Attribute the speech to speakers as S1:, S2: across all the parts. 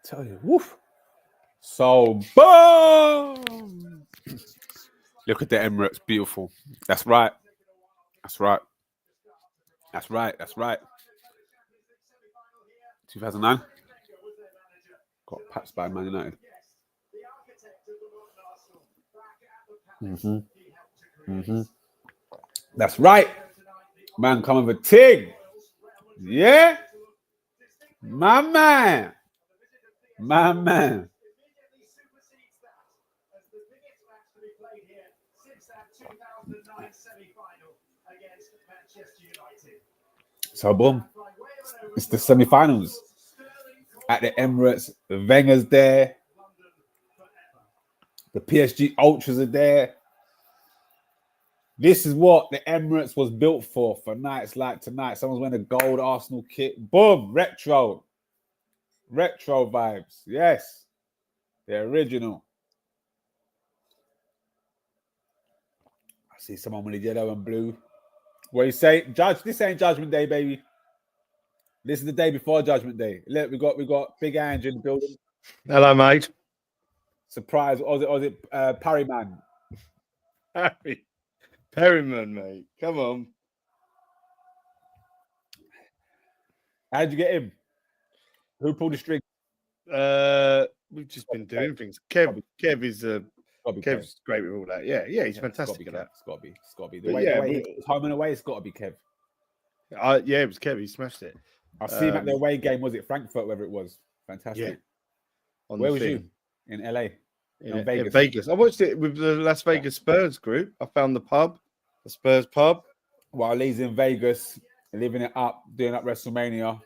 S1: tell you, woof. So, boom! Look at the Emirates, beautiful. That's right. That's right. That's right. That's right. 2009. Got patched by Man United. That's right. Man, come with a ting. Yeah? My man. My man. So, boom. It's the semi-finals. At the Emirates, the Wenger's there. The PSG Ultras are there. This is what the Emirates was built for nights like tonight. Someone's wearing a gold Arsenal kit. Boom, retro. Retro vibes. Yes. The original. I see someone with yellow and blue. What do you say? Judge, this ain't Judgment Day, baby. This is the day before Judgment Day. Look, we got Big Ange in the building.
S2: Hello, mate.
S1: Surprise. Or is it Parryman?
S2: Perryman, mate. Come on.
S1: How'd you get him? Who pulled the string?
S2: We've just been doing things. Kev is Kev's great with all that. Yeah, he's fantastic at that.
S1: It's got to be. The way home and away, it's got to be Kev.
S2: Yeah, it was Kev. He smashed it.
S1: I see him at the away game. Was it Frankfurt? Whether it was fantastic.
S2: Yeah.
S1: Where was you? In LA.
S2: In Vegas. I watched it with the Las Vegas Spurs group. I found the Spurs pub.
S1: While he's in Vegas, living it up, doing up WrestleMania.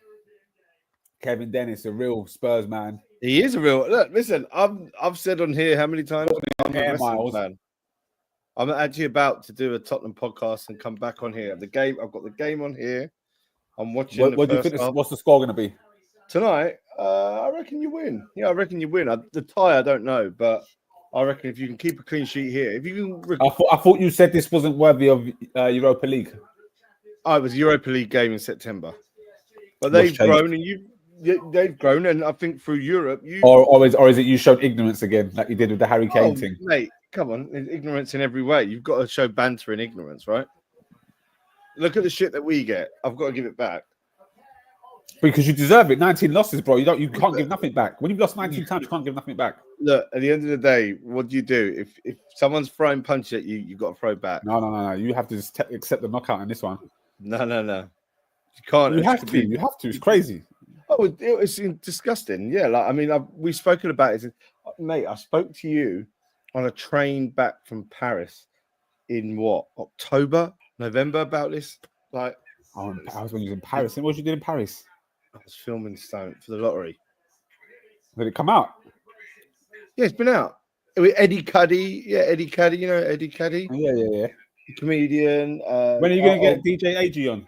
S1: Kevin Dennis, a real Spurs man.
S2: He is a real. Look, listen. I've said on here how many times I'm a wrestling fan. I'm actually about to do a Tottenham podcast and come back on here. I've got the game on here. I'm watching.
S1: What do you think? What's the score going to be
S2: tonight? I reckon you win. Yeah, I reckon you win. The tie, I don't know, but I reckon if you can keep a clean sheet here, if you can.
S1: I thought you said this wasn't worthy of Europa League.
S2: Oh, it was a Europa League game in September, but they've grown and they've grown, and I think through Europe,
S1: or is it you showed ignorance again, like you did with the Harry Kane thing?
S2: Mate, come on, ignorance in every way. You've got to show banter and ignorance, right? Look at the shit that we get. I've got to give it back.
S1: Because you deserve it. 19 losses, bro. You can't give nothing back. When you've lost 19 times, you can't give nothing back.
S2: Look, at the end of the day, what do you do? If someone's throwing punch at you, you've got to throw back.
S1: No. You have to just accept the knockout in this one.
S2: No. You can't.
S1: You have to. You have to. It's crazy.
S2: Oh, it's disgusting. Yeah, like I mean, we've spoken about it, mate. I spoke to you on a train back from Paris in October, November about this. Like,
S1: I was when you was in Paris. And what did you do in Paris?
S2: I was filming stuff for the lottery.
S1: Did it come out?
S2: Yeah, it's been out. With Eddie Cuddy. Yeah, Eddie Cuddy. You know Eddie Cuddy?
S1: Yeah.
S2: Comedian.
S1: When are you going to get DJ AG on?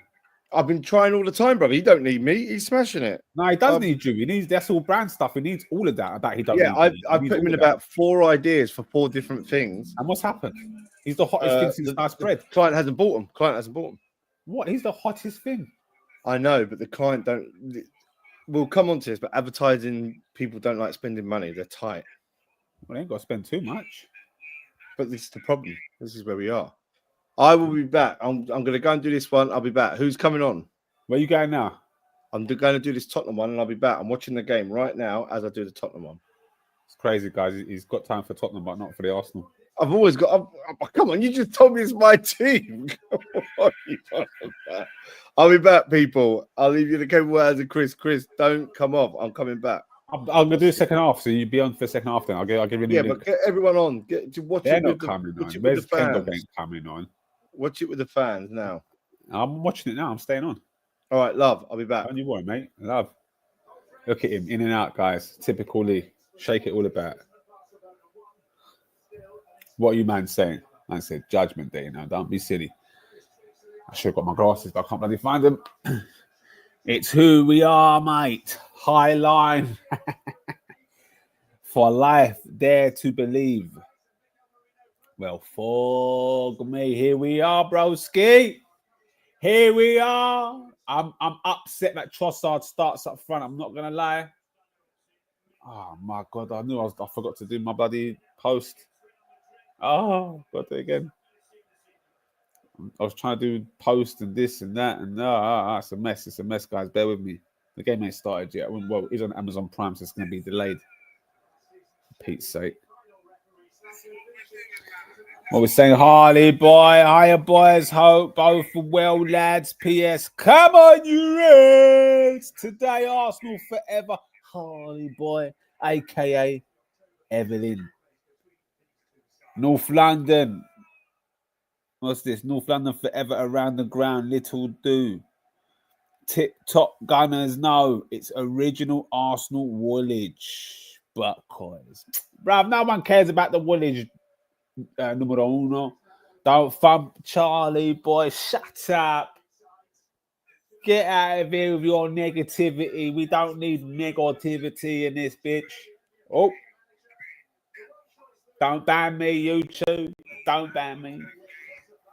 S2: I've been trying all the time, brother. He don't need me. He's smashing it.
S1: No, he does need you. He needs that's all brand stuff. He needs all of that. He don't.
S2: Yeah, I put him in about 4 ideas for 4 different things.
S1: And what's happened? He's the hottest thing since sliced bread.
S2: Client hasn't bought him.
S1: What? He's the hottest thing.
S2: I know, but the client don't. We'll come on to this, but advertising people don't like spending money. They're tight.
S1: Well, they ain't got to spend too much.
S2: But this is the problem. This is where we are. I will be back. I'm going to go and do this one. I'll be back. Who's coming on?
S1: Where are you going now?
S2: I'm going to do this Tottenham one, and I'll be back. I'm watching the game right now as I do the Tottenham one.
S1: It's crazy, guys. He's got time for Tottenham, but not for the Arsenal.
S2: I've always got. Come on, you just told me it's my team. I'll be back, people. I'll leave you the cable as a Chris. Chris, don't come off. I'm coming back.
S1: I'm going to do the second half, so you be on for the second half. Then I'll give you.
S2: Yeah, but get everyone on. Watch
S1: They're
S2: it
S1: not
S2: with
S1: coming on.
S2: Watch it
S1: Where's
S2: with the fans.
S1: Ain't coming on?
S2: Watch it with the fans now.
S1: I'm watching it now. I'm staying on.
S2: All right, love. I'll be back.
S1: On you won't, mate. Love. Look at him, in and out, guys. Typical Lee. Shake it all about. What are you, man, saying? I said Judgment Day now. Don't be silly. I should have got my glasses, but I can't bloody find them. It's who we are, mate. High line. For life, dare to believe. Well, for me, here we are, broski. Here we are. I'm upset that Trossard starts up front. I'm not gonna lie. Oh my God, I forgot to do my bloody post. Oh, got it again. I was trying to do post and this and that, and it's a mess. It's a mess, guys. Bear with me. The game ain't started yet. Well, it's on Amazon Prime, so it's going to be delayed. For Pete's sake. What we're saying, Harley boy, hiya boys, hope both are well, lads. PS, come on, you Reds! Today, Arsenal forever. Harley boy, aka Evelyn. North London. What's this? North London forever around the ground. Little do. Tip top gunners know it's original Arsenal Woolwich. But coins. Bruv, no one cares about the Woolwich numero uno. Don't thump Charlie, boy. Shut up. Get out of here with your negativity. We don't need negativity in this bitch. Oh. Don't ban me, YouTube. Don't ban me.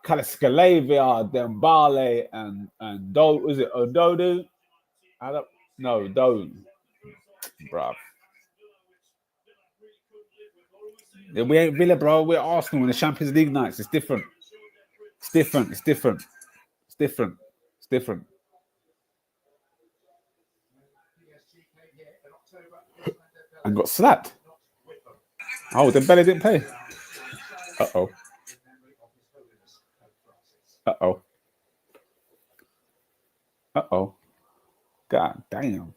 S1: Calascalavia, Dembele, and Do. Was it Ododu? I don't know. Do. Bruv. Yeah, we ain't Villa, bro. We're Arsenal in the Champions League nights. It's different. It's different. It's different. It's different. It's different. And got slapped. Oh, Dembele didn't play. Uh-oh. Uh-oh. Uh-oh. God damn.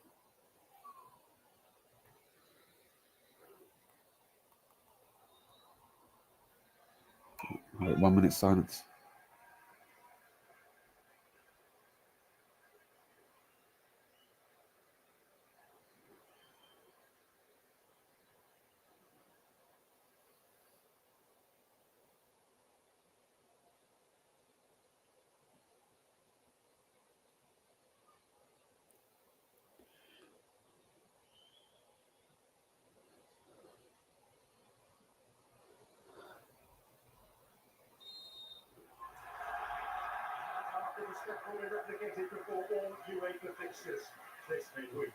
S1: Right, 1 minute silence.
S3: Replicated before all UEFA fixtures this midweek.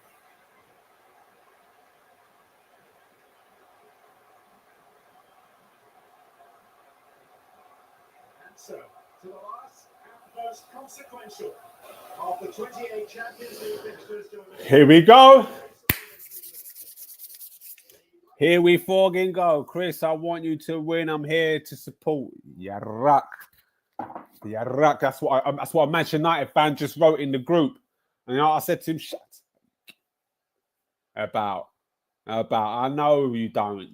S3: And so, to the last and most consequential of the 28 Champions League fixtures.
S1: Here we go. Here we fucking go. Chris, I want you to win. I'm here to support. Yarak. Yarak. That's what a Manchester United fan just wrote in the group. And I said to him, shut about. I know you don't.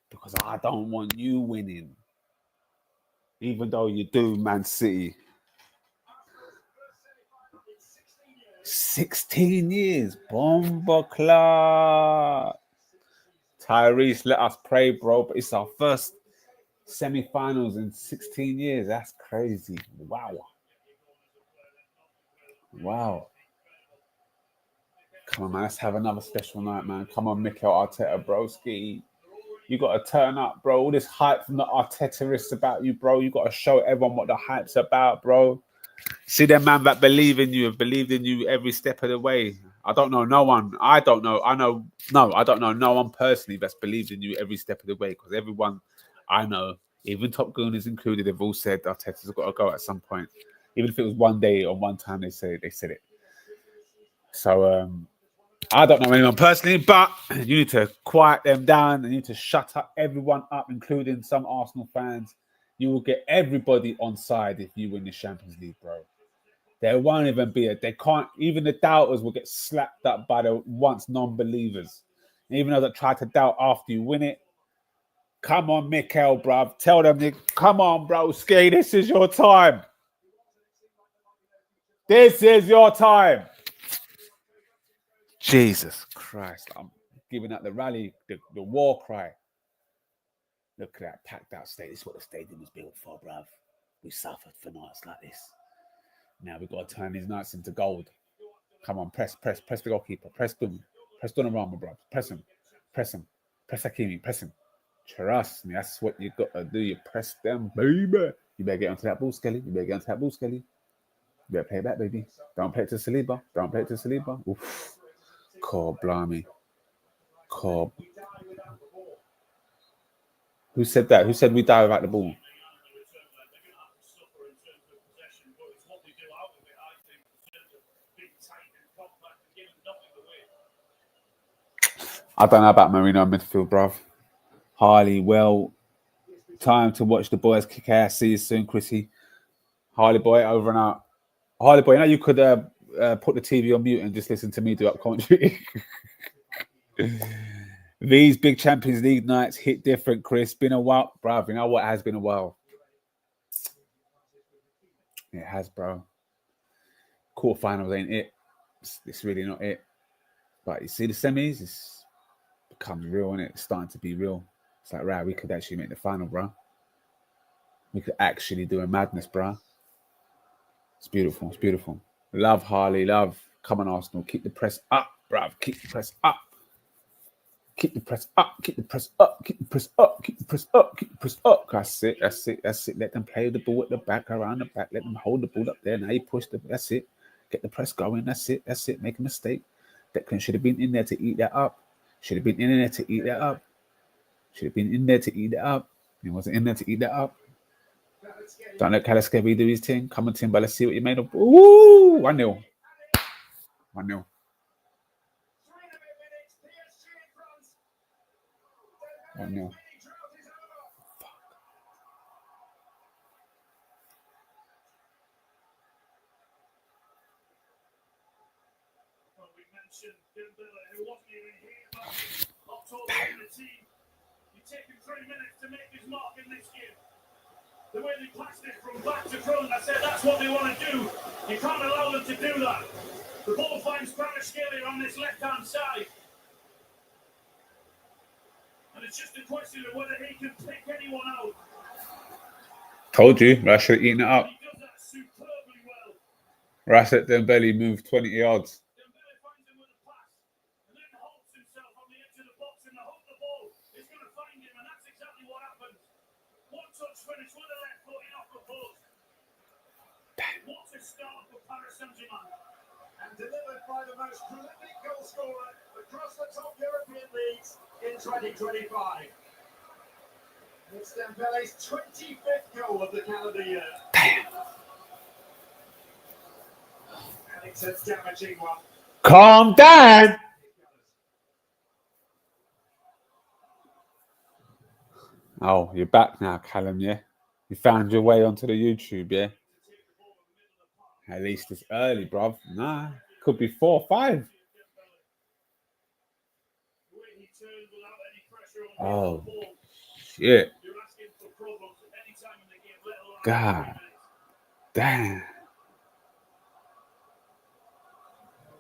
S1: Because I don't want you winning. Even though you do, Man City. 16 years. Bomber Clark. Tyrese, let us pray, bro. But it's our first semi-finals in 16 years. That's crazy. Wow. Come on, man. Let's have another special night, man. Come on, Mikel Arteta, broski. You got to turn up, bro. All this hype from the Artetaists about you, bro. You got to show everyone what the hype's about, bro. See them man that believe in you have believed in you every step of the way. I don't know no one. I don't know no one personally that's believed in you every step of the way, because everyone I know, even Top Gooners included, they've all said Arteta's got to go at some point. Even if it was one day or one time they said it. So I don't know anyone personally, but you need to quiet them down. You need to shut up everyone up, including some Arsenal fans. You will get everybody on side if you win the Champions League, bro. There won't even be they can't, even the doubters will get slapped up by the once non-believers. Even though they try to doubt after you win it. Come on, Mikel, bruv. Tell them, come on, bro. Ski, this is your time. This is your time. Jesus Christ. I'm giving out the rally, the war cry. Look at that packed out stadium. This is what the stadium was built for, bruv. We suffered for nights like this. Now we've got to turn these nights into gold. Come on, press the goalkeeper. Press Donnarumma, bruv. Press him. Press Hakimi. Press him. Trust me, that's what you got to do. You press them, baby. You better get onto that ball, Skelly. Yeah, play it back, baby. Don't play it to Saliba. Don't play it to Saliba. Oof. Cool, blimey. Cool. Who said that? Who said we die without the ball? I don't know about Marino midfield, bruv. Harley, well, time to watch the boys kick ass. See you soon, Chrissy. Harley boy, over and out. Harley boy, you know you could put the TV on mute and just listen to me do up commentary. These big Champions League nights hit different, Chris. Been a while, bruv. You know what? It has been a while. It has, bro. Quarterfinals ain't it. It's really not it. But you see the semis, it's becomes real, and it's starting to be real. It's like, right, we could actually make the final, bro. We could actually do a madness, bro. It's beautiful. It's beautiful. Love Harley. Love. Come on, Arsenal. Keep the press up, bruv. Keep the press up. Keep the press up. Keep the press up. Keep the press up. Keep the press up. Keep the press up. That's it. That's it. That's it. Let them play the ball at the back, around the back. Let them hold the ball up there. Now you push the. That's it. Get the press going. That's it. That's it. Make a mistake. Declan should have been in there to eat that up. Should have been in there to eat that up. Should have been in there to eat that up. He wasn't in there to eat that up. Don't let Kvaratskhelia do his thing. Come on, Timber. Let's see what you made of. Ooh, 1-0. 1-0. No.
S3: We mentioned Dembele, who wasn't even here October in the team. You take him 3 minutes to make his mark in this game. The way they passed it from back to front, I said that's what they want to do. You can't allow them to do that. The ball finds Kvaratskhelia on this left-hand side. And it's just a question of whether he can pick anyone out.
S1: Told you, Rash should have eaten it up.
S3: He does that superbly well.
S1: Rash let Dembele move 20 yards.
S3: Dembele finds him with a pass and then holds himself on the edge of the box in the hope the ball is going to find him, and that's exactly what happened. One touch finish with the left foot in off the post. What a start for Paris Saint-Germain.
S4: And delivered by the most prolific goal scorer across the top European leagues in 2025. It's Dembele's 25th goal of the calendar year.
S1: Damn.
S4: And it's a damaging one.
S1: Calm down. Oh, you're back now, Callum, yeah? You found your way onto the YouTube, yeah? At least it's early, bruv. Nah, could be 4 or 5. Oh, shit. God damn.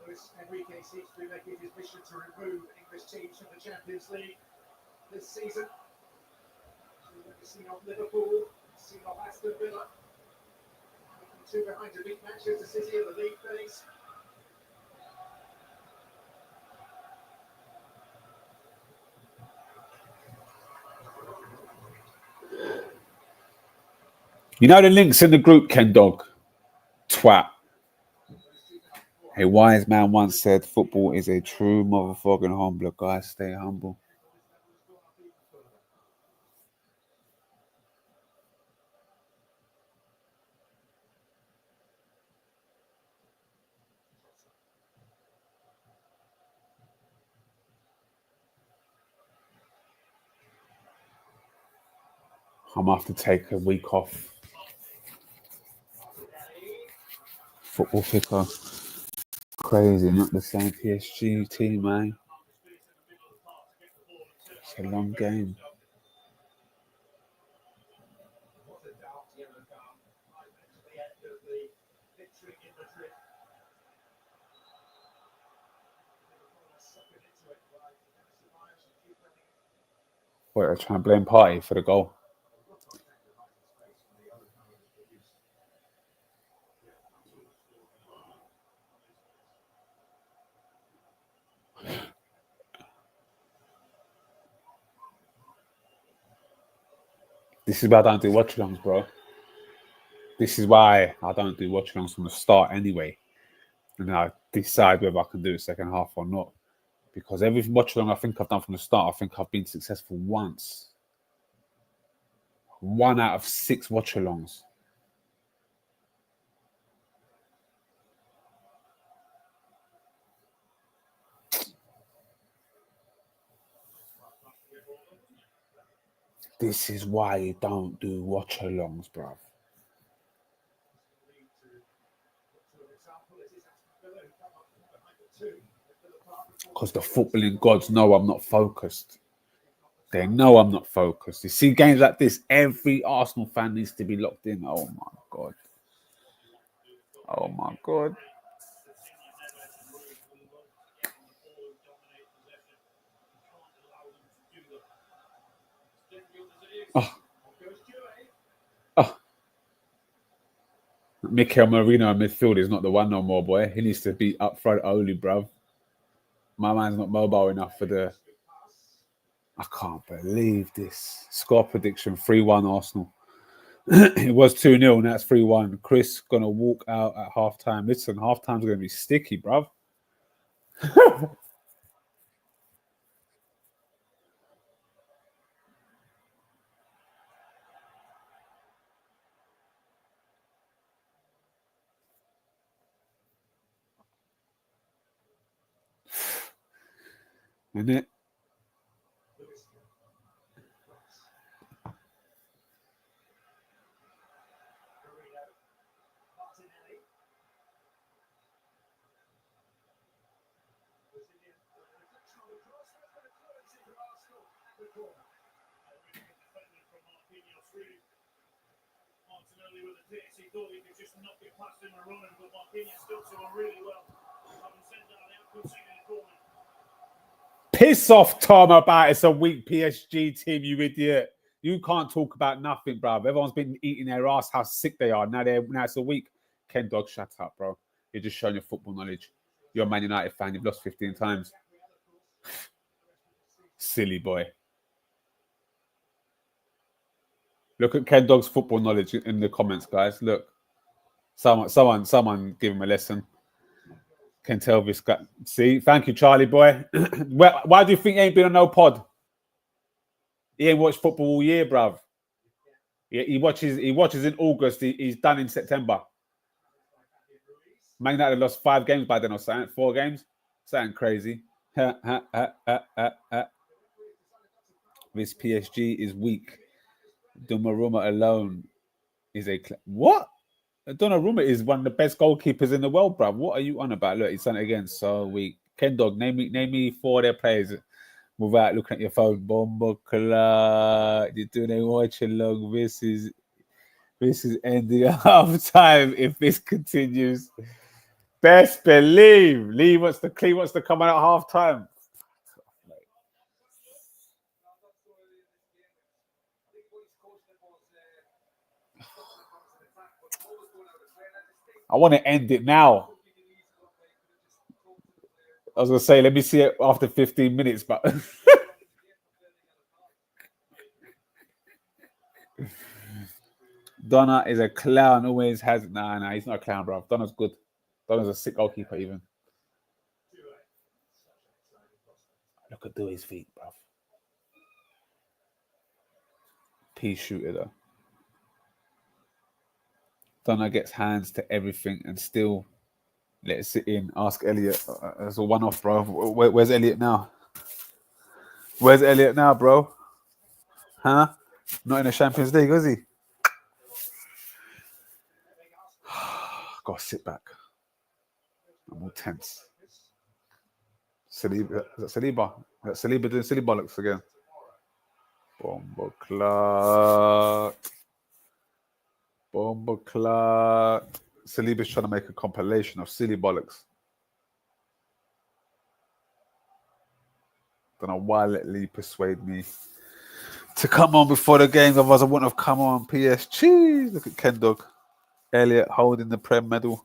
S4: Luis Enrique seems to be making his mission to remove English teams from the Champions League this season. We've seen off Liverpool, seen off Aston Villa. Two behind to beat Manchester City in the league phase.
S1: You know the links in the group, Ken Dog? Twat. A wise man once said, football is a true motherfucking humbler. Guys, stay humble. I'm going to have to take a week off. Football picker. Crazy, not the same PSG team, man. It's a long game. Wait, they're trying to blame Party for the goal. This is why I don't do watch-alongs, bro. This is why I don't do watch-alongs from the start anyway. And I decide whether I can do the second half or not. Because every watch-along I think I've done from the start, I think I've been successful once. 1 out of 6 watch-alongs. This is why you don't do watch-alongs, bruv. Because the footballing gods know I'm not focused. They know I'm not focused. You see games like this, every Arsenal fan needs to be locked in. Oh, my God. Oh, my God. Oh. Oh. Mikel Merino in midfield is not the one no more, boy. He needs to be up front only, bruv. My man's not mobile enough for the... I can't believe this. Score prediction, 3-1 Arsenal. It was 2-0, now it's 3-1. Chris going to walk out at half-time. Listen, half-time's going to be sticky, bruv. Isn't it?
S3: Martinelli with a pace, he thought he could just knock it past him and run him, but Marquinhos still to him really well. Having said that, they have conceded a corner.
S1: Piss off, Tom, about it's a weak PSG team, you idiot. You can't talk about nothing, bruv. Everyone's been eating their ass how sick they are. Now it's a week. Ken Dog, shut up, bro. You're just showing your football knowledge. You're a Man United fan. You've lost 15 times. Silly boy. Look at Ken Dog's football knowledge in the comments, guys. Look. Someone give him a lesson. Can tell this guy. See? Thank you, Charlie boy. Why do you think he ain't been on no pod? He ain't watched football all year, bruv. He watches in August. He's done in September. Man United lost 5 games by then or something. 4 games. Something crazy. This PSG is weak. Donnarumma alone is a... What? Donnarumma is one of the best goalkeepers in the world, bruv. What are you on about? Look, he's done it again. So weak. Ken Dog, name me 4 of their players without looking at your phone. Bomba Clark. You're doing a watch along. This is ending at half time if this continues. Best believe Lee wants to come out at half time. I want to end it now. I was going to say, let me see it after 15 minutes, but... Donna is a clown, always has... Nah, he's not a clown, bro. Donna's good. Donna's a sick goalkeeper, even. Look at Dewey's feet, bro. Pea shooter, though. Donna gets hands to everything and still let it sit in. Ask Elliot. That's a one-off, bro. Where's Elliot now? Where's Elliot now, bro? Huh? Not in the Champions League, is he? Gotta sit back. I'm all tense. Saliba. Is that Saliba? Is that Saliba doing silly bollocks again? Bomba Clark. Bomba Clark. Saliba's trying to make a compilation of silly bollocks. Don't know why let Lee persuade me to come on before the game. Otherwise, I wouldn't have come on. PSG. Look at Ken Dog. Elliot holding the Prem medal.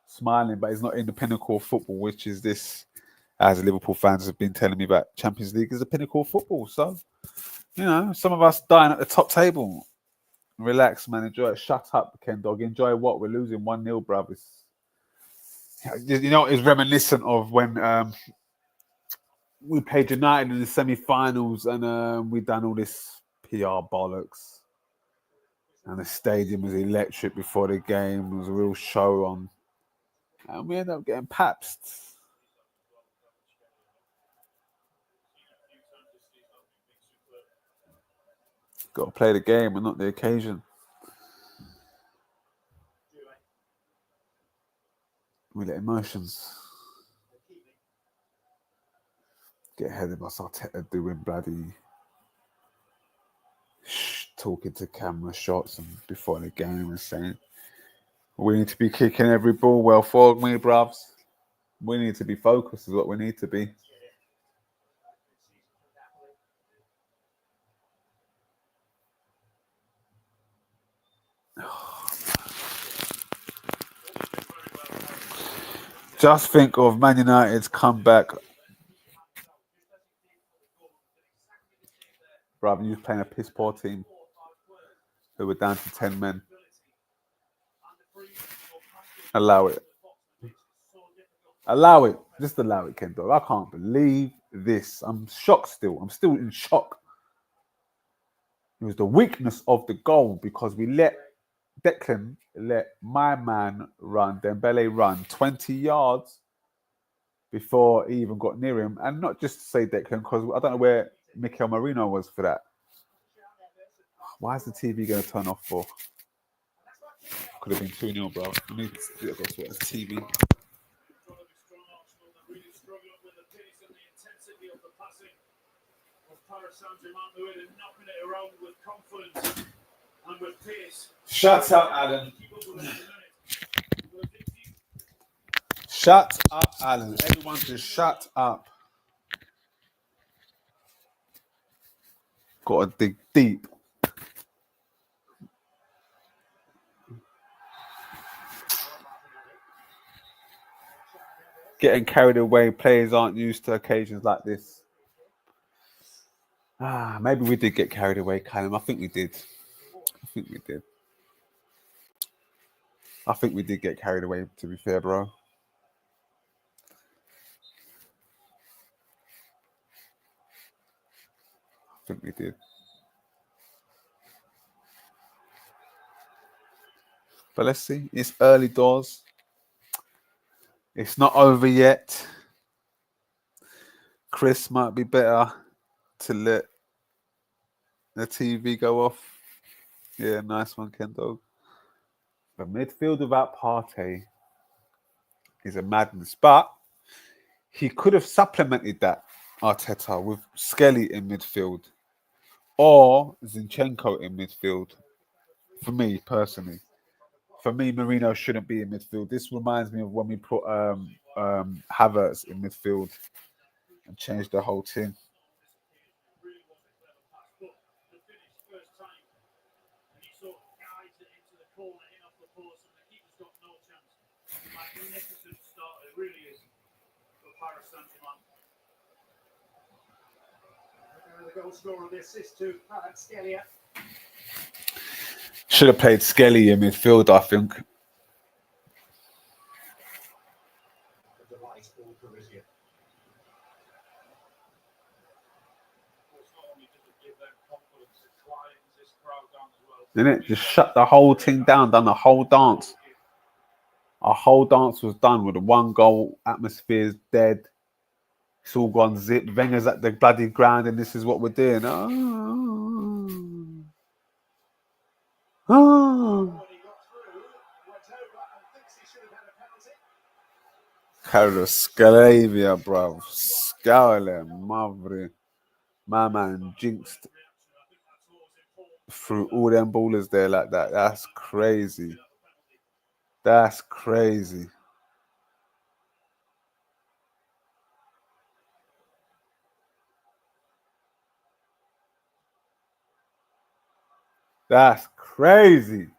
S1: Smiling, but he's not in the pinnacle of football, which is this, as Liverpool fans have been telling me about, Champions League is the pinnacle of football. So, you know, some of us dying at the top table. Relax, man. Enjoy it. Shut up, Ken Dog. Enjoy what? We're losing 1-0, bruv. You know, it's reminiscent of when we played United in the semi-finals and we done all this PR bollocks. And the stadium was electric before the game. It was a real show on. And we ended up getting papsed. Got to play the game and not the occasion. We let emotions get ahead of us. Arteta doing bloody talking to camera shots and before the game and saying, we need to be kicking every ball. Well, for me, bruvs. We need to be focused is what we need to be. Just think of Man United's comeback. Bruv, you was playing a piss poor team who were down to 10 men. Allow it. Allow it. Just allow it, Kendo. I can't believe this. I'm shocked still. I'm still in shock. It was the weakness of the goal because we let Declan let my man run, Dembele run 20 yards before he even got near him. And not just to say Declan, because I don't know where Mikel Merino was for that. Why is the TV going to turn off for? Could have been 2-0, bro. I need to go to the TV. Shut up, Alan. Shut up, Alan. Everyone just shut up. Got to dig deep. Getting carried away. Players aren't used to occasions like this. Maybe we did get carried away, Callum. I think we did. I think we did get carried away, to be fair, bro. I think we did. But let's see. It's early doors. It's not over yet. Chris might be better to let the TV go off. Yeah, nice one, Ken Dog. The midfield without Partey is a madness. But he could have supplemented that, Arteta, with Skelly in midfield or Zinchenko in midfield. For me, personally. For me, Merino shouldn't be in midfield. This reminds me of when we put Havertz in midfield and changed the whole team.
S4: The goal scorer on the assist to Skelly.
S1: Should have played Skelly in midfield, I think. Didn't it? Just shut the whole thing down, done the whole dance. Our whole dance was done with the 1 goal. Atmosphere's dead. It's all gone zip. Wenger's at the bloody ground, and this is what we're doing. Carlos Scalavia, bro. Scala, madre. My man jinxed through all them ballers there like that. That's crazy. That's crazy. That's crazy.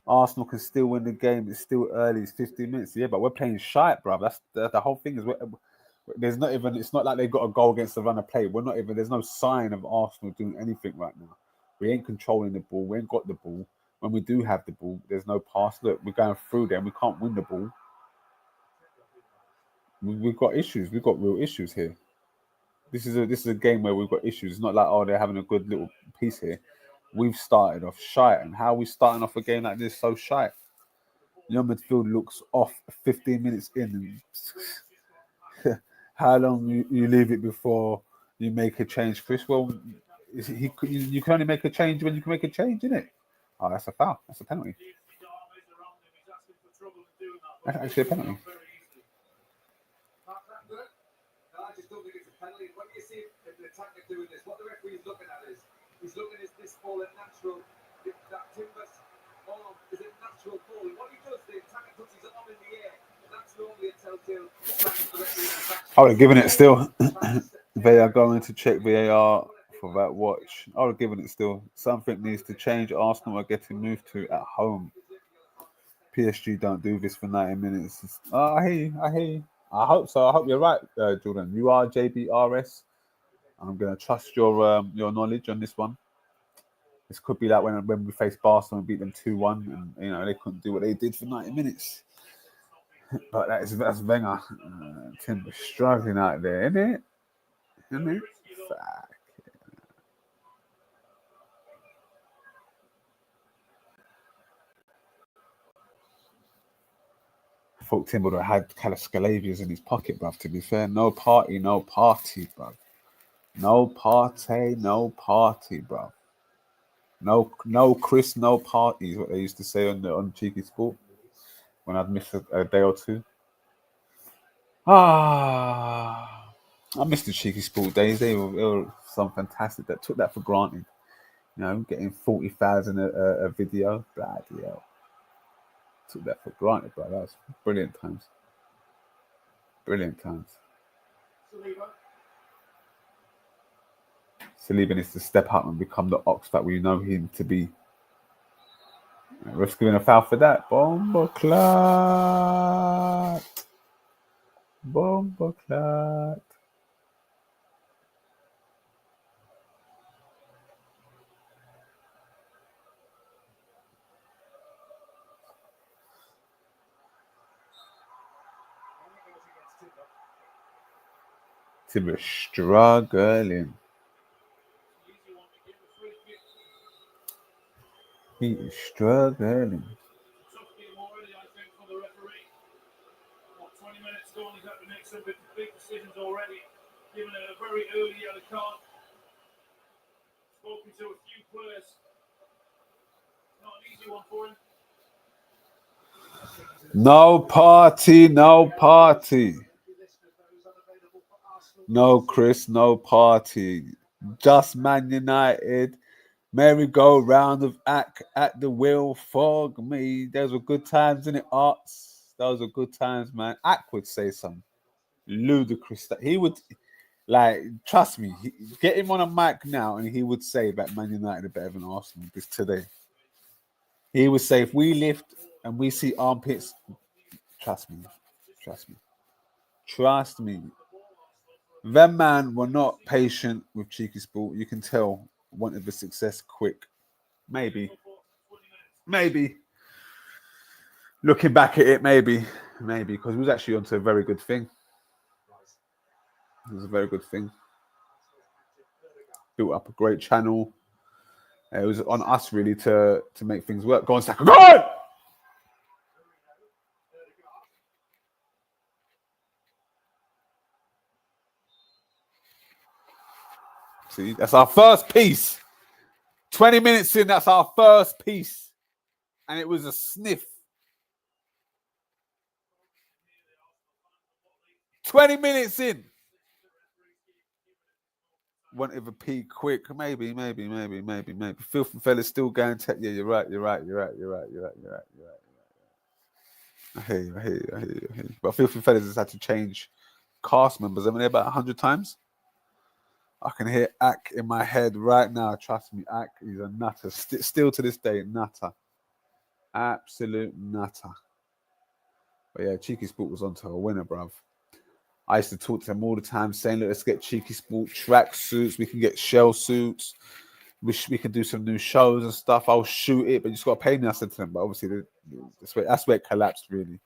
S1: Arsenal can still win the game. It's still early. It's 15 minutes. Yeah, but we're playing shite, bro. That's the whole thing. Is There's not even. It's not like they got a goal against the run of play. We're not even. There's no sign of Arsenal doing anything right now. We ain't controlling the ball. We ain't got the ball. When we do have the ball, there's no pass. Look, we're going through there. We can't win the ball. We've got issues. We've got real issues here. This is a game where we've got issues. It's not like, oh, they're having a good little piece here. We've started off shite, and how are we starting off a game like this so shite? Your midfield looks off 15 minutes in. And how long you leave it before you make a change, Chris? Well, you can only make a change when you can make a change, isn't it? Oh, that's a foul. That's a penalty. That's actually a penalty.
S4: I just don't think it's a penalty. When you see the attacker doing this, what the referee is looking at is he's looking at this ball at natural. That Timbers arm is a natural ball. And what he does, the attacker puts his arm in the air. That's normally a telltale sign.
S1: I would have given it still. They are going to check VAR for that watch. I would have given it still. Something needs to change. Arsenal are getting moved to at home. PSG don't do this for 90 minutes. Oh, I hear you. I hope so. I hope you're right, Jordan. You are JBRS. I'm going to trust your knowledge on this one. This could be like when we faced Barcelona and beat them 2-1, and they couldn't do what they did for 90 minutes. But that's Wenger. Timber's struggling out there, isn't it? Fuck. I thought Timber would have had Scalavias in his pocket, bruv. To be fair, no party, bruv. No party, bruv. No Chris, no party is what they used to say on Cheeky Sport when I'd miss a day or two. I missed the Cheeky Sport days. They were some fantastic. That took that for granted. Getting 40,000 a video. Bloody hell. Took that for granted, bro. That was brilliant times. Saliba needs to step up and become the ox that we know him to be. Ref's giving a foul for that. Bomba clot. Timber struggling. He is struggling.
S3: Tough game already, I think, for the referee. 20 minutes gone, he's had to make some big decisions already. Given a very early yellow card. Spoken to a few players. Not an easy one for him.
S1: No party. No Chris, no party. Just Man United. Merry-go-round of Ack at the wheel for me. Those were good times, innit, Arts? Those were good times, man. Ack would say some ludicrous stuff. He would, trust me, get him on a mic now and he would say that Man United are better than Arsenal this today. He would say, if we lift and we see armpits, trust me. Them man were not patient with Cheeky Sport. You can tell, wanted the success quick. Maybe. Looking back at it, maybe, because we was actually onto a very good thing. It was a very good thing. Built up a great channel. It was on us really to make things work. Go on, Saka. Go on! See, that's our first piece. 20 minutes in, that's our first piece. And it was a sniff. 20 minutes in. Wanted a peak quick. Maybe. Filthy fella's still going. Yeah, you're right. I hear you. But Filthy fellas has had to change cast members. I mean, about 100 times. I can hear Ack in my head right now. Trust me, Ack, he's a nutter. Still to this day, nutter. Absolute nutter. But yeah, Cheeky Sport was onto a winner, bruv. I used to talk to them all the time, saying, "Look, let's get Cheeky Sport track suits. We can get shell suits. We can do some new shows and stuff. I'll shoot it, but you just got to pay me." I said to them, but obviously that's where it collapsed really.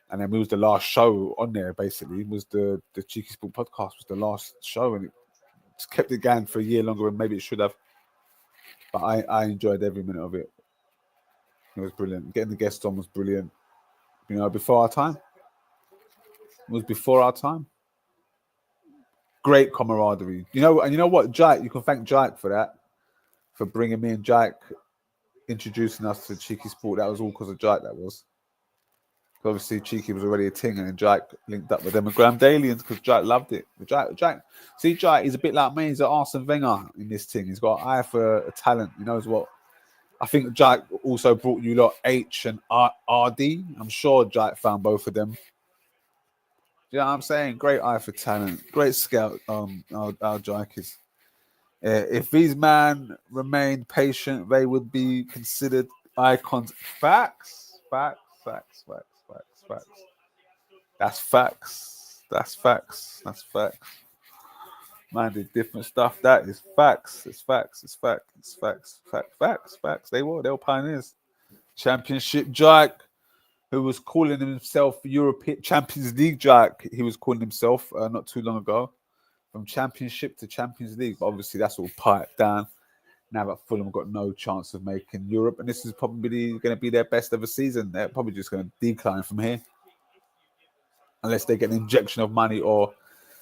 S1: And then we was the last show on there. Basically, it was the Cheeky Sport podcast was the last show, and it just kept it going for a year longer than maybe it should have. But I enjoyed every minute of it. It was brilliant. Getting the guests on was brilliant. You know, before our time. It was before our time. Great camaraderie. You know, and you know what, Jack, you can thank Jack for that, for bringing me and Jack, introducing us to Cheeky Sport. That was all because of Jack. That was. Obviously, Cheeky was already a ting, and then Jack linked up with them and Graham Dalians because Jack loved it. Jack, he's a bit like me. He's an Arsene Wenger in this thing. He's got an eye for a talent. He knows what. I think Jack also brought you lot H and RD. I'm sure Jack found both of them. You know what I'm saying? Great eye for talent. Great scout. Our Jack is. If these men remained patient, they would be considered icons. Facts. That's facts. Man did different stuff. That is facts. It's facts. They were pioneers. Championship Jack, who was calling himself European Champions League Jack. He was calling himself not too long ago, from Championship to Champions League. But obviously, that's all piped down. Now that Fulham got no chance of making Europe, and this is probably going to be their best ever season. They're probably just going to decline from here, unless they get an injection of money, or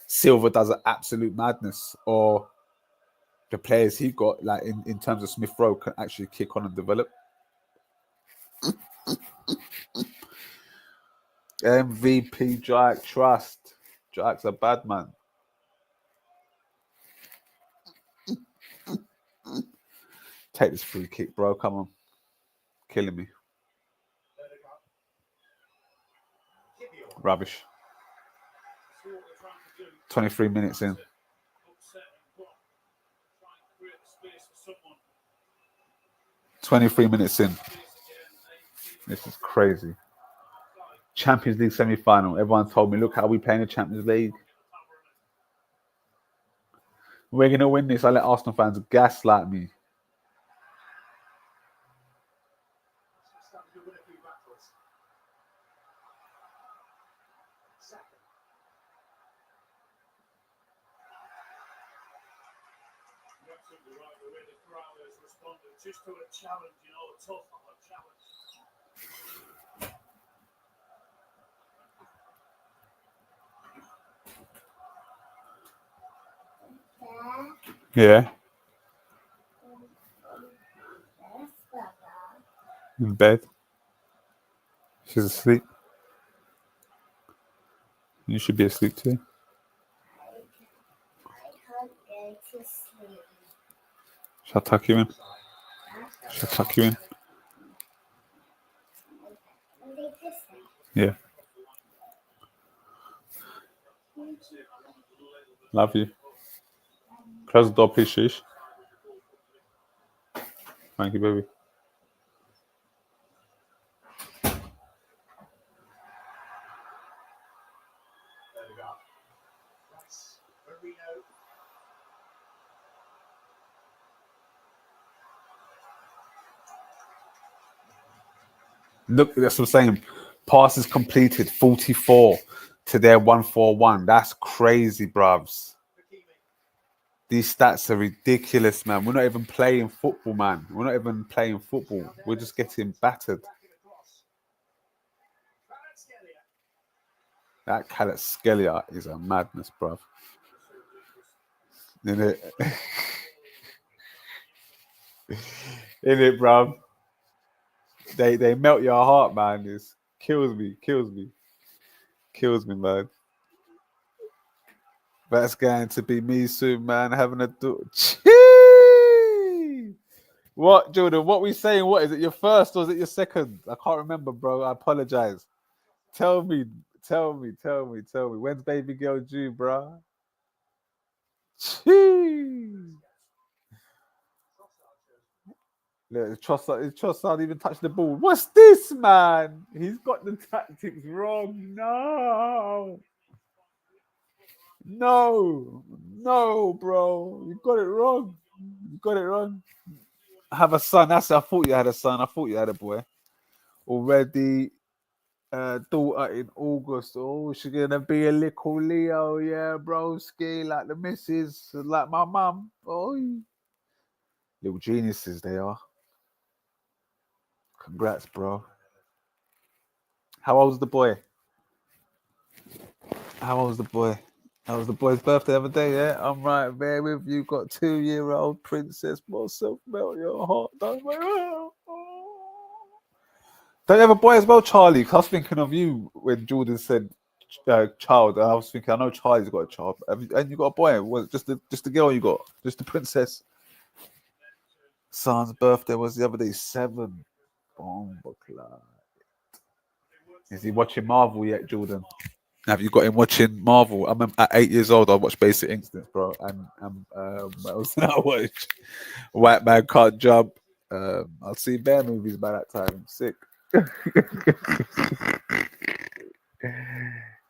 S1: Silva does an absolute madness, or the players he got, like in terms of Smith Rowe, can actually kick on and develop. MVP Jack, trust. Jack's a bad man. Take this free kick, bro. Come on. Killing me. Rubbish. 23 minutes in. 23 minutes in. This is crazy. Champions League semi-final. Everyone told me, look how we play in the Champions League. We're going to win this. I let Arsenal fans gaslight me.
S3: Just to a challenge, you know, a tough challenge.
S1: Yeah. In bed. She's asleep. You should be asleep too.
S5: I can't go to sleep.
S1: Shall I tuck you in? Shall I tuck you in? Yeah. Love you. Close the door, please, Shish. Thank you, baby. Look, that's what I'm saying. Passes completed, 44 to their 141. That's crazy, bruvs. These stats are ridiculous, man. We're not even playing football, man. We're not even playing football. We're just getting battered. That Kvaratskhelia is a madness, bruv. Isn't it? Isn't it, bruv? They melt your heart, man. It kills me, man. That's going to be me soon, man. Having a What, Jordan? What we saying? What is it? Your first or is it your second? I can't remember, bro. I apologize. Tell me. When's baby girl due, bro? Look, Trossard even touched the ball. What's this, man? He's got the tactics wrong. No. No, bro. You got it wrong. Have a son. That's it. I thought you had a son. I thought you had a boy. Already, daughter in August. Oh, she's gonna be a little Leo, yeah, broski, like the missus, like my mum. Oh, little geniuses they are. Congrats, bro. How old's the boy? How was the boy's birthday the other day, yeah? I'm right there with you. Got 2-year-old princess. Myself melt your heart. Don't you have a boy as well, Charlie? 'Cause I was thinking of you when Jordan said child. And I was thinking, I know Charlie's got a child. And you got a boy? Was it just the girl you got? Just the princess? Son's birthday was the other day, 7. Bomba Clyde. Is he watching Marvel yet, Jordan? Have you got him watching Marvel? I remember at 8 years old, I watched Basic Instinct, bro. And what else did I watch? White Man Can't Jump. I'll see bear movies by that time. I'm sick.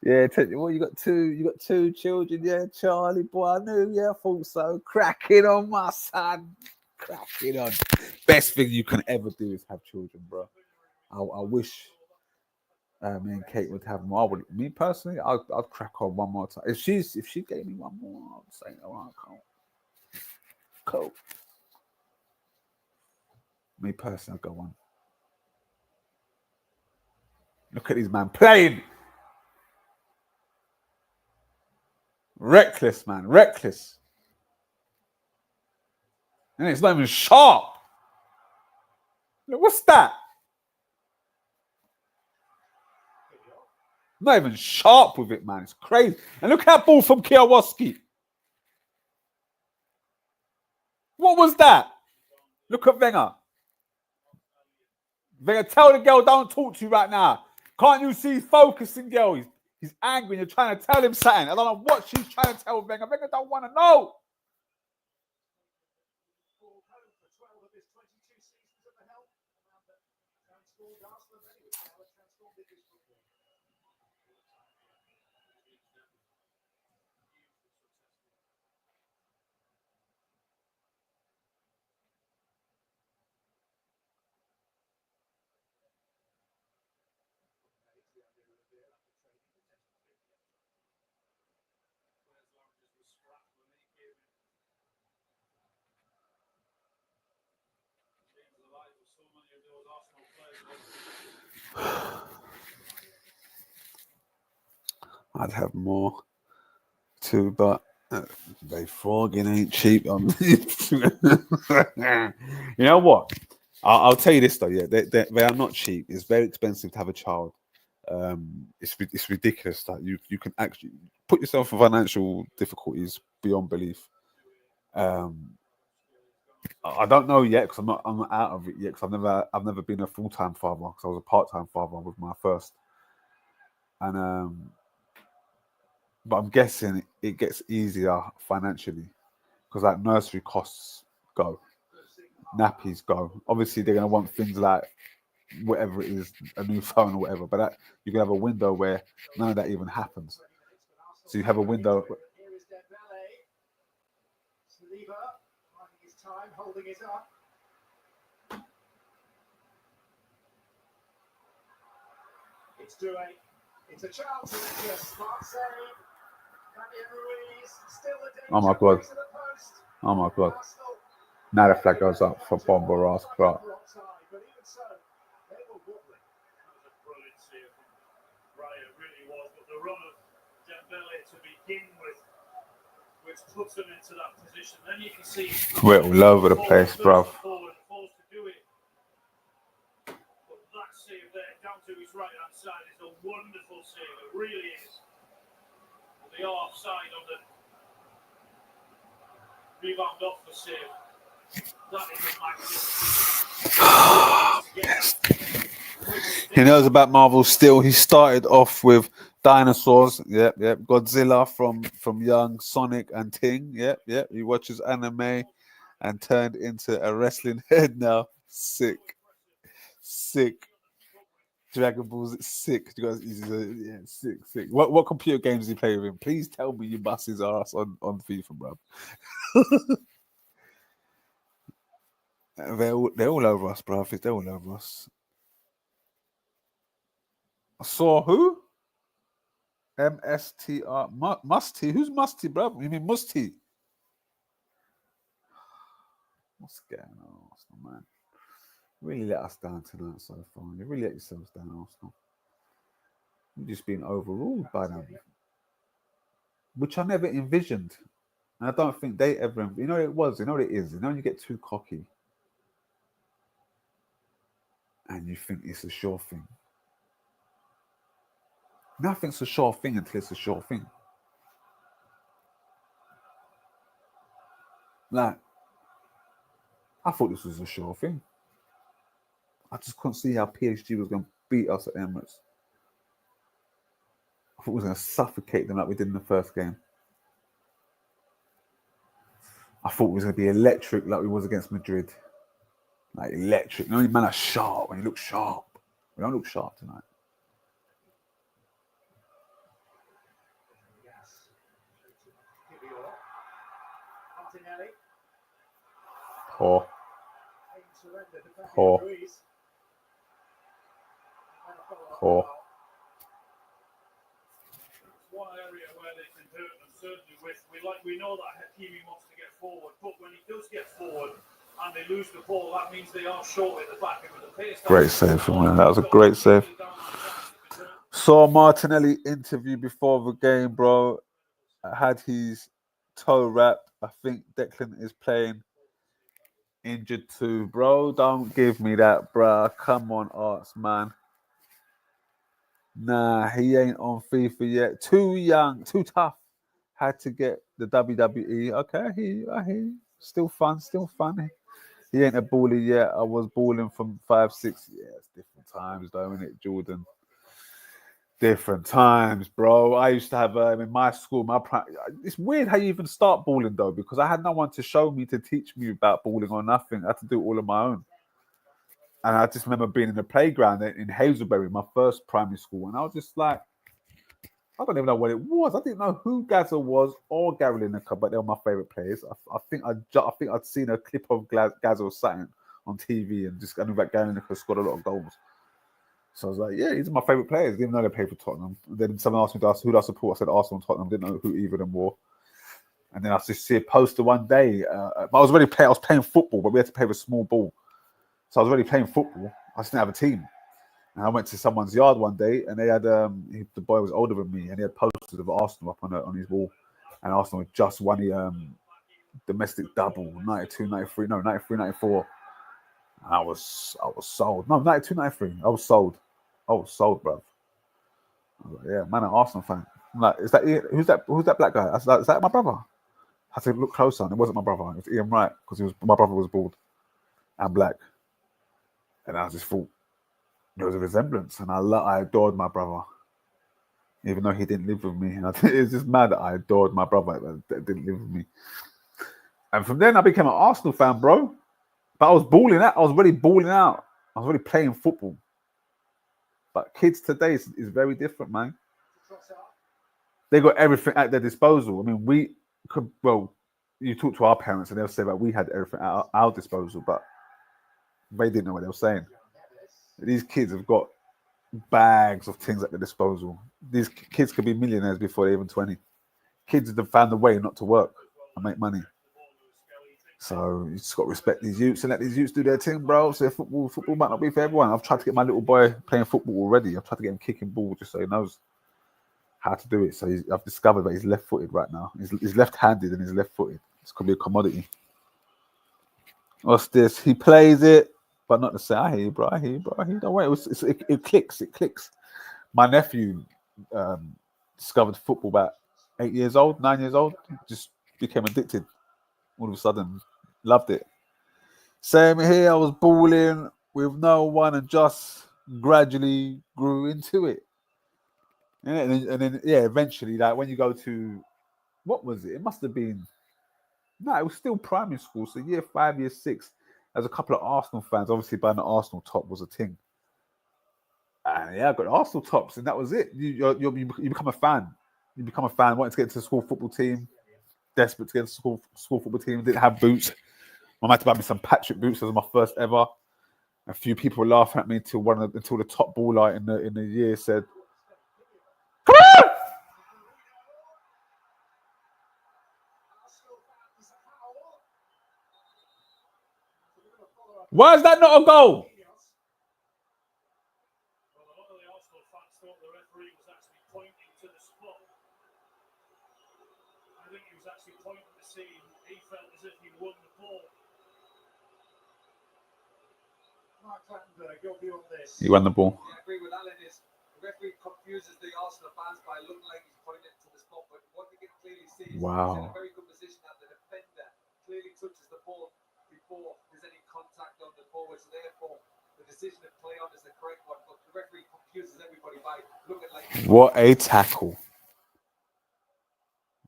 S1: Yeah, you got two children, yeah, Charlie boy. I knew, yeah, I thought so. Cracking on, my son. Cracking on. Best thing you can ever do is have children, bro. I wish me and Kate would have more. Me personally, I'd crack on one more time. If she gave me one more, I'd say, all right, cool. Me personally, I'd go on. Look at these man playing. Reckless, man. Reckless. And it's not even sharp. Look, what's that? Not even sharp with it, man. It's crazy. And look at that ball from Kwiatkowski. What was that? Look at Wenger. Wenger, tell the girl, don't talk to you right now. Can't you see he's focusing, girl? He's angry and you're trying to tell him something. I don't know what she's trying to tell Wenger. Wenger don't want to know. I'd have more too, but they frogging ain't cheap. You know what? I'll tell you this though. Yeah, they are not cheap. It's very expensive to have a child. It's ridiculous that you can actually put yourself in financial difficulties beyond belief. I don't know yet because I'm not out of it yet because I've never been a full-time father because I was a part-time father with my first, and but I'm guessing it gets easier financially because like nursery costs go, nappies go. Obviously they're gonna want things like whatever it is, a new phone or whatever, but that you can have a window where none of that even happens. So you have a window.
S4: Here is Dembele. Saliba, finding his time, holding it up. It's Doué. It's a chance. It's a smart save. Fabian Ruiz still a danger.
S1: Oh my God.
S4: To the post.
S1: Oh my God.
S4: Arsenal.
S1: Now the flag goes up for Bomba Ross Clark.
S4: But even so, they were wobbling.
S3: That was a brilliant save from Raya, it really was. But the run of Dembele to begin with, which puts him into that position. Then you can see
S1: We're all over the place, bruv.
S3: forward, forced to do it. But that save there, down to his right hand side, is a wonderful save. It really is. And they are offside on the rebound off the save. That is a magnificent.
S1: He knows about Marvel still. He started off with dinosaurs. Yep. Godzilla from young, Sonic and Ting. Yep. He watches anime and turned into a wrestling head now. Sick. Dragon Balls, it's sick. You guys, yeah, sick. What computer games do you play with him? Please tell me you bust his ass on FIFA, bro. They're all over us, bro. They're all over us. Saw who? MSTR Musty. Who's Musty, bro? You mean Musty? What's going on, Arsenal, man? Really let us down tonight so far. You really let yourselves down, Arsenal. You've just been overruled by them, which I never envisioned. And I don't think they ever, you know what it was, you know what it is. You know when you get too cocky and you think it's a sure thing. Nothing's a sure thing until it's a sure thing. Like, I thought this was a sure thing. I just couldn't see how PSG was going to beat us at Emirates. I thought we was going to suffocate them like we did in the first game. I thought it was going to be electric like we was against Madrid. Like electric. The only man are sharp when you look sharp. We don't look sharp tonight. Poor. Poor. Poor.
S3: One area where they can hurt them, certainly we know that Hakimi wants to get forward, but when he does get forward and they lose the ball, that means they are short at the back.
S1: Great save from him. That was a great save. Saw Martinelli interview before the game, bro. Had his toe wrapped. I think Declan is playing injured too, bro. Don't give me that, bro. Come on, Arts, man. Nah, he ain't on FIFA yet. Too young, too tough. Had to get the WWE. Okay, I hear you. Still fun. He ain't a baller yet. I was balling from 5, 6 years. Different times, though, innit, Jordan? Different times, bro. I used to have in my school, it's weird how you even start balling, though, because I had no one to show me, to teach me about balling or nothing. I had to do it all on my own. And I just remember being in the playground in Hazelbury, my first primary school, and I was just like, I don't even know what it was. I didn't know who Gazza was or Gary Lineker, but they were my favourite players. I think I'd seen a clip of Gazza or something on TV, and I knew that Gary Lineker scored a lot of goals. So I was like, yeah, these are my favourite players. Didn't know they played for Tottenham. Then someone asked me who do I support. I said Arsenal and Tottenham. Didn't know who either of them were. And then I just see a poster one day. I was playing football, but we had to play with a small ball. So I was already playing football. I just didn't have a team. And I went to someone's yard one day, and they had the boy was older than me, and he had posters of Arsenal up on his wall. And Arsenal had just won the domestic double, 92, 93, no, 93, 94. And I was sold. No, 92, 93. I was sold, bruv. I was like, yeah, man, an Arsenal fan. I'm like, who's that black guy? I was like, is that my brother? I had to look closer, and it wasn't my brother. It was Ian Wright, because my brother was bald and black. And I just thought there was a resemblance, and I adored my brother, even though he didn't live with me. And it was just mad that I adored my brother that didn't live with me. And from then I became an Arsenal fan, bro. But I was balling out. I was really balling out. I was really playing football. But kids today is very different, man. They got everything at their disposal. I mean, we could, well, you talk to our parents and they'll say that we had everything at our disposal, but they didn't know what they were saying. These kids have got bags of things at their disposal. These kids could be millionaires before they're even 20. Kids have found a way not to work and make money. So you just got to respect these youths and let these youths do their thing, bro. So football might not be for everyone. I've tried to get my little boy playing football already. I've tried to get him kicking ball just so he knows how to do it. So I've discovered that he's left-footed right now. He's left-handed and he's left-footed. This could be a commodity. What's this? He plays it, but not the same. I hear you, bro. Don't worry. It clicks. My nephew discovered football about 9 years old. Just became addicted. All of a sudden, loved it. Same here. I was balling with no one and just gradually grew into it. And then, eventually, like when you go to, what was it? It must have been, no, it was still primary school. So year 5, year 6, there's a couple of Arsenal fans. Obviously, buying the Arsenal top was a thing. And yeah, I got Arsenal tops, and that was it. You become a fan. You become a fan, wanting to get into the school football team, desperate to get into the school football team. Didn't have boots. My mum had to buy me some Patrick boots. That was my first ever. A few people were laughing at me until the top baller in the year said, "Come on!" Why is that not a goal?
S3: Well, a lot of the Arsenal fans thought the referee was actually pointing to the spot. I think he was actually pointing to see he felt as if he won the ball.
S4: Mark Clattenburg, your view on this?
S1: He won the ball.
S6: Yeah, I agree with Alan. Is the referee confuses the Arsenal fans by looking like he's pointing to the spot, but what you can clearly see is he's in a very good position that the defender clearly touches the ball before there's any contact on the forward. So therefore, the decision to play on is the correct one. But the referee confuses everybody by looking like.
S1: What a tackle!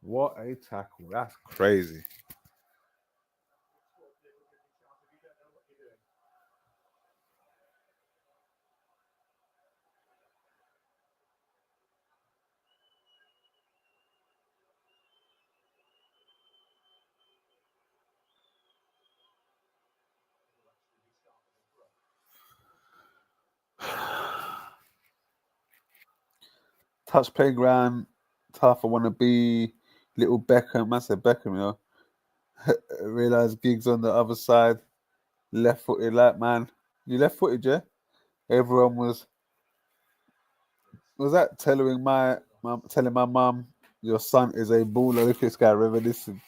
S1: What a tackle! That's crazy. Touch playground, tough. I want to be little Beckham. I said Beckham, you know. Realize gigs on the other side. Left footed, like man. You left footed, yeah? Everyone was that telling my mum, your son is a baller. Look at this guy, reminiscing.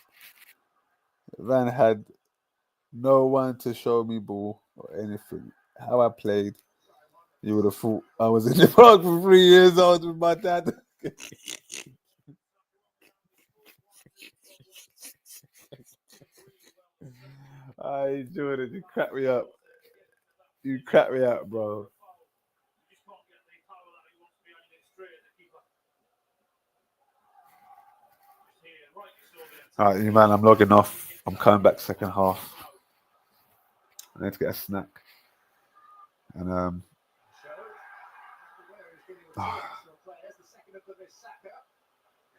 S1: Van had no one to show me ball or anything. How I played, you would have thought I was in the park for 3 years old with my dad. Ay, Jordan, you crack me up. You crack me up, bro.
S3: You just can't get the power that he wants behind it straight at the keeper. Just here, right, you saw there.
S1: All right, you man, I'm logging off. I'm coming back second half. I need to get a snack. And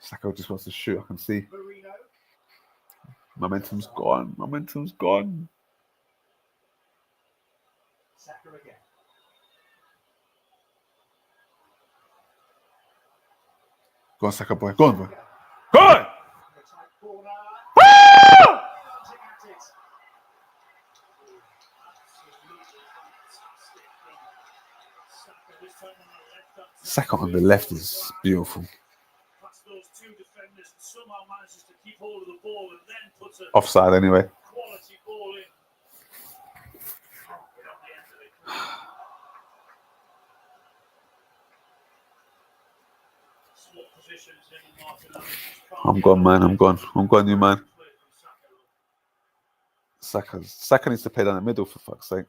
S1: Saka just wants to shoot. I can see. Momentum's gone. Momentum's gone.
S4: Saka again.
S1: Go on, Saka boy. Go on, boy. Go on!
S4: The tight corner.
S1: Ah!
S4: Lunging at it.
S1: Saka on the left is beautiful.
S3: Past those two defenders and somehow manages to keep hold of the ball and then puts a
S1: Offside anyway.
S3: quality ball in. Oh, get on the end of it. Swap positions in Martinelli.
S1: I'm gone, man. I'm gone. I'm gone, you man. Saka needs to play down the middle for fuck's sake.